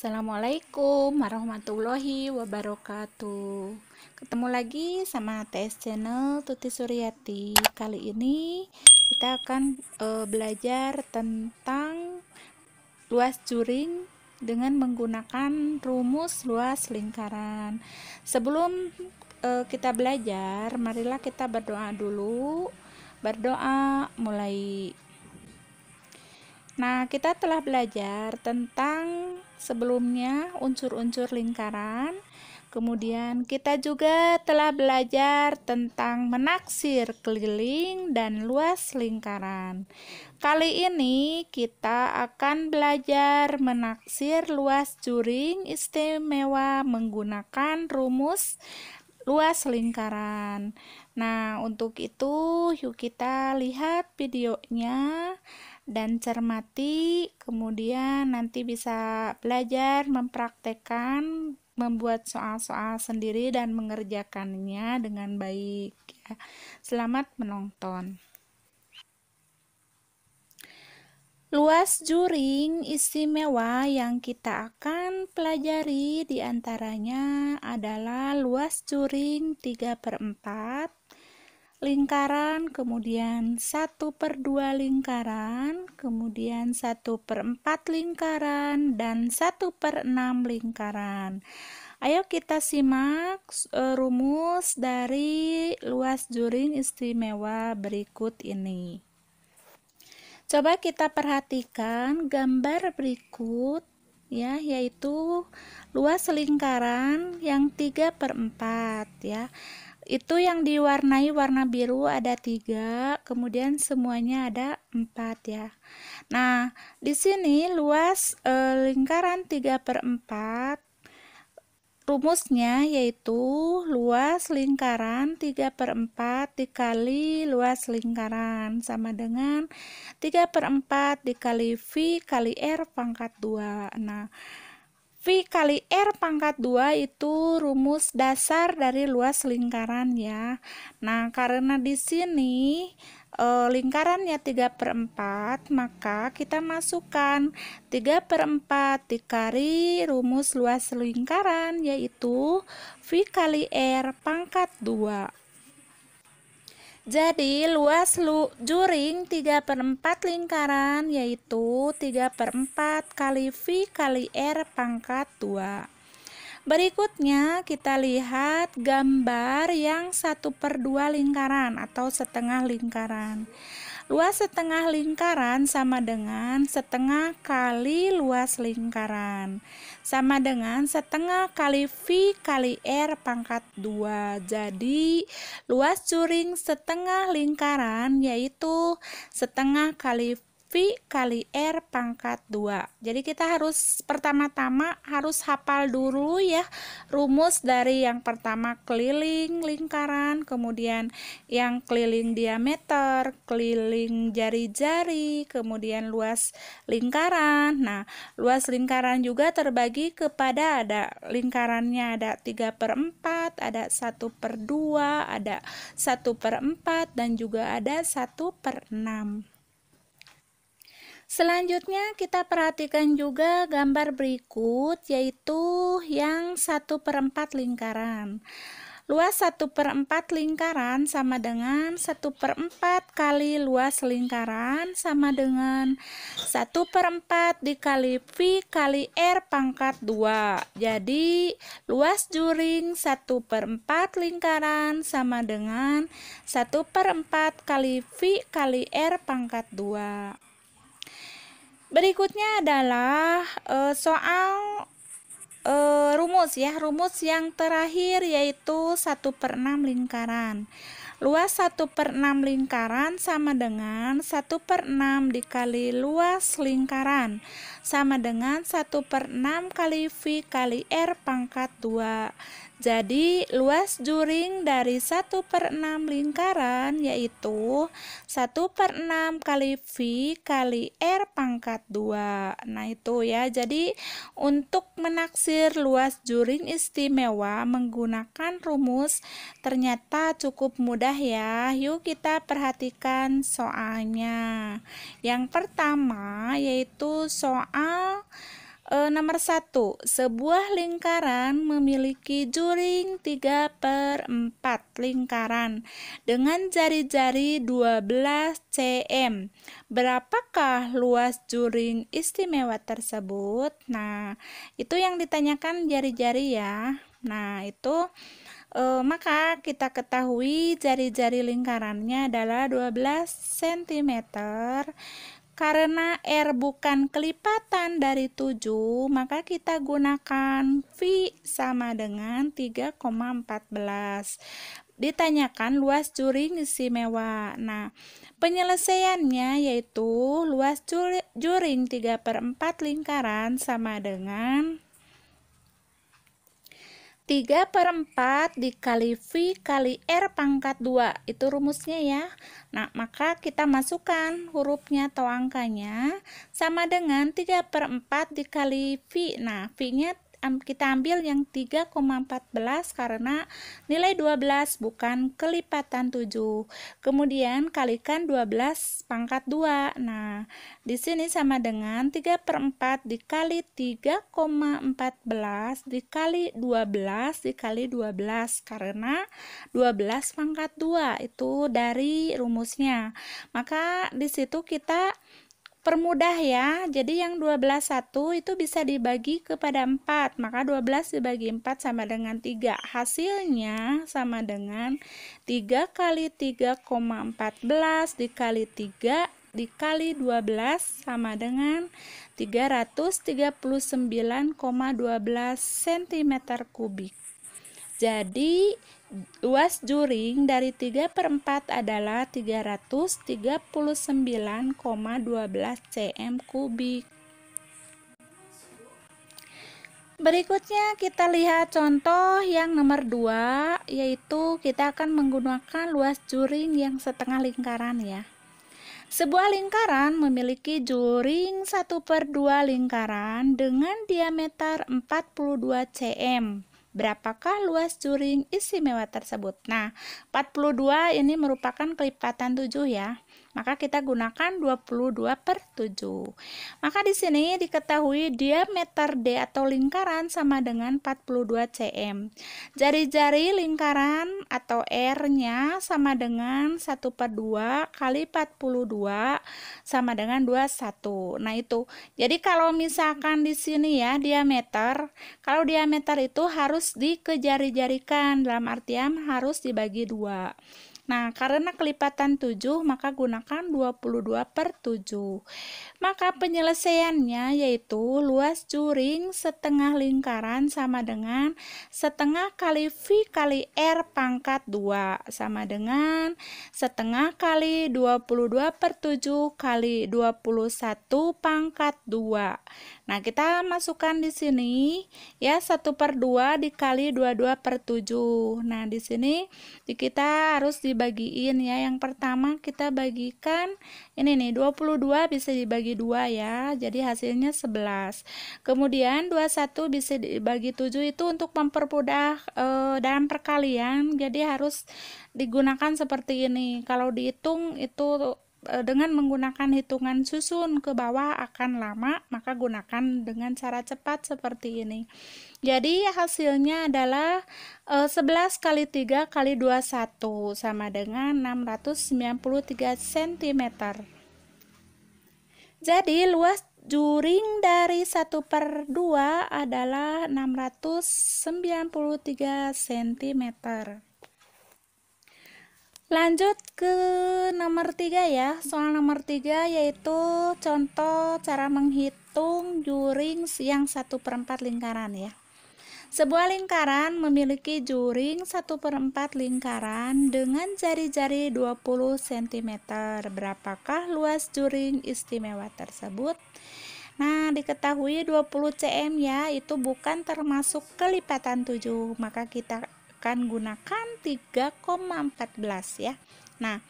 Assalamualaikum warahmatullahi wabarakatuh. Ketemu lagi sama TS Channel Tuti Suryati. Kali ini kita akan belajar tentang luas juring dengan menggunakan rumus luas lingkaran. Sebelum kita belajar, marilah kita berdoa dulu. Berdoa mulai. Nah, kita telah belajar tentang sebelumnya unsur-unsur lingkaran. Kemudian kita juga telah belajar tentang menaksir keliling dan luas lingkaran. Kali ini kita akan belajar menaksir luas juring istimewa menggunakan rumus luas lingkaran. Nah, untuk itu yuk kita lihat videonya dan cermati, kemudian nanti bisa belajar mempraktekkan membuat soal-soal sendiri dan mengerjakannya dengan baik ya. Selamat menonton. Luas juring istimewa yang kita akan pelajari diantaranya adalah luas juring 3/4 lingkaran, kemudian 1/2 lingkaran, kemudian 1/4 lingkaran, dan 1/6 lingkaran. Ayo kita simak rumus dari luas juring istimewa berikut ini. Coba kita perhatikan gambar berikut ya, yaitu luas lingkaran yang 3/4 ya. Itu yang diwarnai warna biru ada 3, kemudian semuanya ada 4 ya. Nah, di sini luas lingkaran 3/4, rumusnya yaitu luas lingkaran 3/4 dikali luas lingkaran sama dengan 3/4 dikali V kali R pangkat 2. Nah, V kali R pangkat 2 itu rumus dasar dari luas lingkaran ya. Nah, karena di sini lingkarannya 3/4, maka kita masukkan 3/4 dikali rumus luas lingkaran yaitu V kali R pangkat 2. Jadi luas juring 3/4 lingkaran yaitu 3/4 kali V kali R pangkat 2. Berikutnya kita lihat gambar yang 1/2 lingkaran atau setengah lingkaran. Luas setengah lingkaran sama dengan setengah kali luas lingkaran, sama dengan setengah kali V kali R pangkat 2. Jadi luas juring setengah lingkaran yaitu setengah kali V kali R pangkat 2. Jadi kita harus pertama-tama harus hafal dulu ya rumus dari yang pertama keliling lingkaran, kemudian yang keliling diameter, keliling jari-jari, kemudian luas lingkaran. Nah, luas lingkaran juga terbagi kepada ada lingkarannya ada 3/4, ada 1/2, ada 1/4, dan juga ada 1/6. Selanjutnya kita perhatikan juga gambar berikut yaitu yang 1/4 lingkaran. Luas 1/4 lingkaran sama dengan 1/4 kali luas lingkaran sama dengan 1/4 dikali V kali R pangkat 2. Jadi luas juring 1/4 lingkaran sama dengan 1/4 kali V kali R pangkat 2. Berikutnya adalah soal rumus ya. Rumus yang terakhir yaitu 1/6 lingkaran. Luas 1/6 lingkaran sama dengan 1/6 dikali luas lingkaran sama dengan 1/6 kali V kali R pangkat 2. Jadi luas juring dari 1/6 lingkaran yaitu 1/6 kali V kali R pangkat 2. Nah itu ya, jadi untuk menaksir luas juring istimewa menggunakan rumus ternyata cukup mudah ya. Yuk kita perhatikan soalnya. Yang pertama yaitu soal Nomor 1, sebuah lingkaran memiliki juring 3/4 lingkaran dengan jari-jari 12 cm. Berapakah luas juring istimewa tersebut? Nah, itu yang ditanyakan jari-jari ya. Nah, itu maka kita ketahui jari-jari lingkarannya adalah 12 cm. Karena R bukan kelipatan dari 7, maka kita gunakan V sama dengan 3,14. Ditanyakan luas juring istimewa. Nah, penyelesaiannya yaitu luas juring 3/4 lingkaran sama dengan 3/4 dikali V kali R pangkat 2. Itu rumusnya ya. Nah, maka kita masukkan hurufnya atau angkanya sama dengan 3/4 dikali V. Nah, V-nya kita ambil yang 3,14 karena nilai 12 bukan kelipatan 7. Kemudian kalikan 12 pangkat 2. Nah, di sini sama dengan 3/4 dikali 3,14 dikali 12 dikali 12 karena 12 pangkat 2 itu dari rumusnya. Maka di situ kita permudah ya. Jadi yang 12/1 itu bisa dibagi kepada 4. Maka 12 dibagi 4 sama dengan 3. Hasilnya sama dengan 3 kali 3,14 dikali 3 dikali 12 sama dengan 339,12 cm kubik. Jadi luas juring dari 3/4 adalah 339,12 cm kubik. Berikutnya kita lihat contoh yang nomor 2, yaitu kita akan menggunakan luas juring yang setengah lingkaran ya. Sebuah lingkaran memiliki juring 1/2 lingkaran dengan diameter 42 cm. Berapakah luas juring istimewa tersebut? Nah, 42 ini merupakan kelipatan 7 ya. Maka kita gunakan 22/7. Maka di sini diketahui diameter D atau lingkaran sama dengan 42 cm. Jari-jari lingkaran atau R-nya sama dengan 1/2 kali 42 sama dengan 21. Nah, itu. Jadi kalau misalkan di sini ya diameter, kalau diameter itu harus dikejari-jarikan, dalam artian harus dibagi 2. Nah, karena kelipatan 7, maka gunakan 22/7. Maka penyelesaiannya yaitu luas juring setengah lingkaran sama dengan setengah kali V kali R pangkat 2 sama dengan setengah kali 22/7 kali 21 pangkat 2. Nah, kita masukkan di sini ya 1/2 dikali 22/7. Nah, di sini kita harus dibagiin ya. Yang pertama kita bagikan ini nih 22 bisa dibagi 2 ya. Jadi hasilnya 11. Kemudian 21 bisa dibagi 7 itu untuk mempermudah dalam perkalian. Jadi harus digunakan seperti ini. Kalau dihitung itu dengan menggunakan hitungan susun ke bawah akan lama, maka gunakan dengan cara cepat seperti ini. Jadi hasilnya adalah 11 kali 3 kali 21 sama dengan 693 cm. Jadi luas juring dari 1/2 adalah 693 cm. Lanjut ke nomor 3 ya. Soal nomor 3 yaitu contoh cara menghitung juring yang 1/4 lingkaran ya. Sebuah lingkaran memiliki juring 1/4 lingkaran dengan jari-jari 20 cm. Berapakah luas juring istimewa tersebut? Nah, diketahui 20 cm ya, itu bukan termasuk kelipatan 7. Maka kita akan gunakan 3,14 ya. Nah,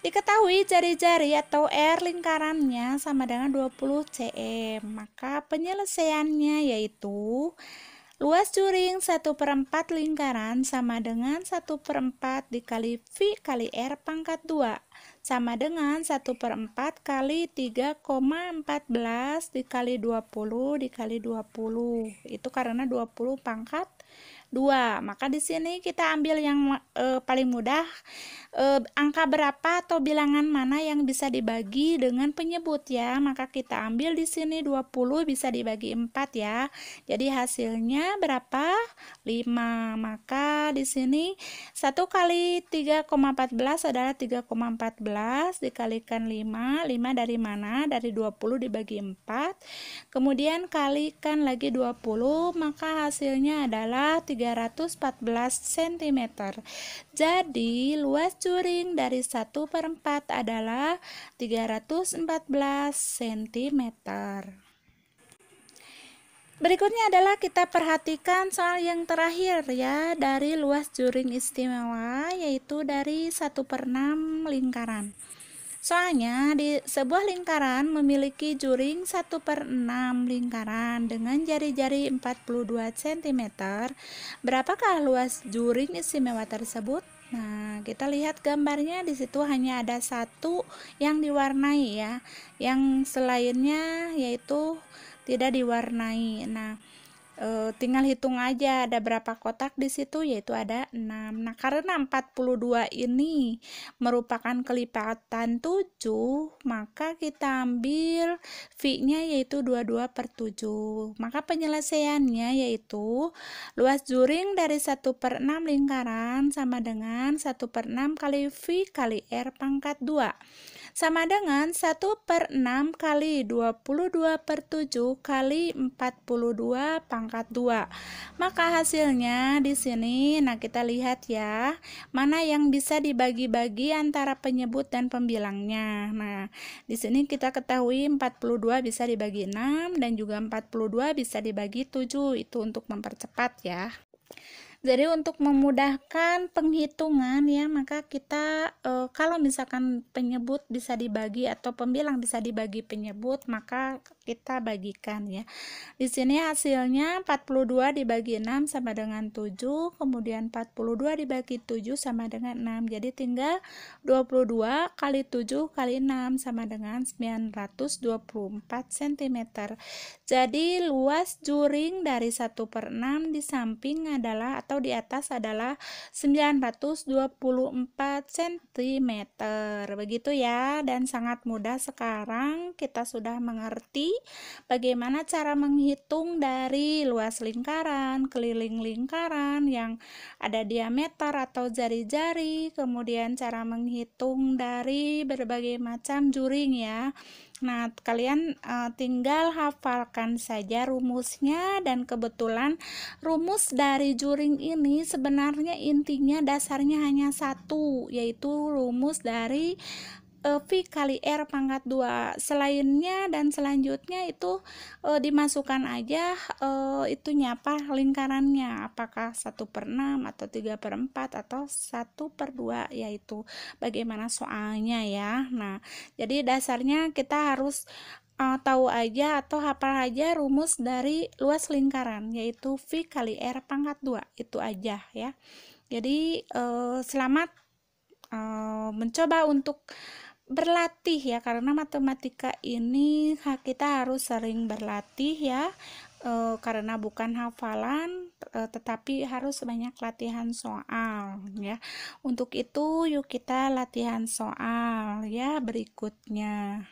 diketahui jari-jari atau R lingkarannya sama dengan 20 cm. Maka penyelesaiannya yaitu Luas juring 1/4 lingkaran sama dengan 1/4 dikali V kali R pangkat 2 sama dengan 1/4 kali 3,14 dikali 20 dikali 20. Itu karena 20 pangkat 2. Maka di sini kita ambil yang paling mudah, angka berapa atau bilangan mana yang bisa dibagi dengan penyebut ya. Maka kita ambil di sini 20 bisa dibagi 4 ya. Jadi hasilnya berapa? 5. Maka di sini 1 kali 3,14 adalah 3,14 dikalikan 5. 5 dari mana? Dari 20 dibagi 4. Kemudian kalikan lagi 20, maka hasilnya adalah 314 cm. Jadi luas juring dari 1/4 adalah 314 cm. Berikutnya adalah kita perhatikan soal yang terakhir ya, dari luas juring istimewa, yaitu dari 1/6 lingkaran. Soalnya di sebuah lingkaran memiliki juring 1/6 lingkaran dengan jari-jari 42 cm. Berapakah luas juring istimewa tersebut? Nah, kita lihat gambarnya, di situ hanya ada satu yang diwarnai ya. Yang selainnya yaitu tidak diwarnai. Nah, tinggal hitung aja ada berapa kotak di situ, yaitu ada 6. Nah, karena 42 ini merupakan kelipatan 7, maka kita ambil V-nya yaitu 22/7. Maka penyelesaiannya yaitu luas juring dari 1/6 lingkaran sama dengan 1/6 kali V kali R pangkat 2 sama dengan 1/6 kali 22/7 kali 42 pangkat 2. Maka hasilnya di sini, nah kita lihat ya, mana yang bisa dibagi-bagi antara penyebut dan pembilangnya. Nah, di sini kita ketahui 42 bisa dibagi 6 dan juga 42 bisa dibagi 7. Itu untuk mempercepat ya. Jadi untuk memudahkan penghitungan ya, maka kita kalau misalkan penyebut bisa dibagi atau pembilang bisa dibagi penyebut, maka kita bagikan ya. Di sini hasilnya 42 dibagi 6 sama dengan 7, kemudian 42 dibagi 7 sama dengan 6. Jadi tinggal 22 kali 7 kali 6 sama dengan 924 cm. Jadi luas juring dari 1/6 di samping adalah atau di atas adalah 924 cm. Begitu ya, dan sangat mudah. Sekarang kita sudah mengerti bagaimana cara menghitung dari luas lingkaran, keliling lingkaran yang ada diameter atau jari-jari, kemudian cara menghitung dari berbagai macam juring ya. Nah, kalian tinggal hafalkan saja rumusnya, dan kebetulan rumus dari juring ini sebenarnya intinya dasarnya hanya satu, yaitu rumus dari V kali R pangkat 2. Selainnya dan selanjutnya itu dimasukkan aja itunya apa, lingkarannya, apakah 1/6 atau 3/4 atau 1/2, yaitu bagaimana soalnya ya. Nah, jadi dasarnya kita harus tahu aja atau hafal aja rumus dari luas lingkaran, yaitu V kali R pangkat 2. Itu aja ya. Jadi selamat mencoba untuk berlatih ya, karena matematika ini kita harus sering berlatih ya, karena bukan hafalan, tetapi harus banyak latihan soal ya. Untuk itu yuk kita latihan soal ya berikutnya.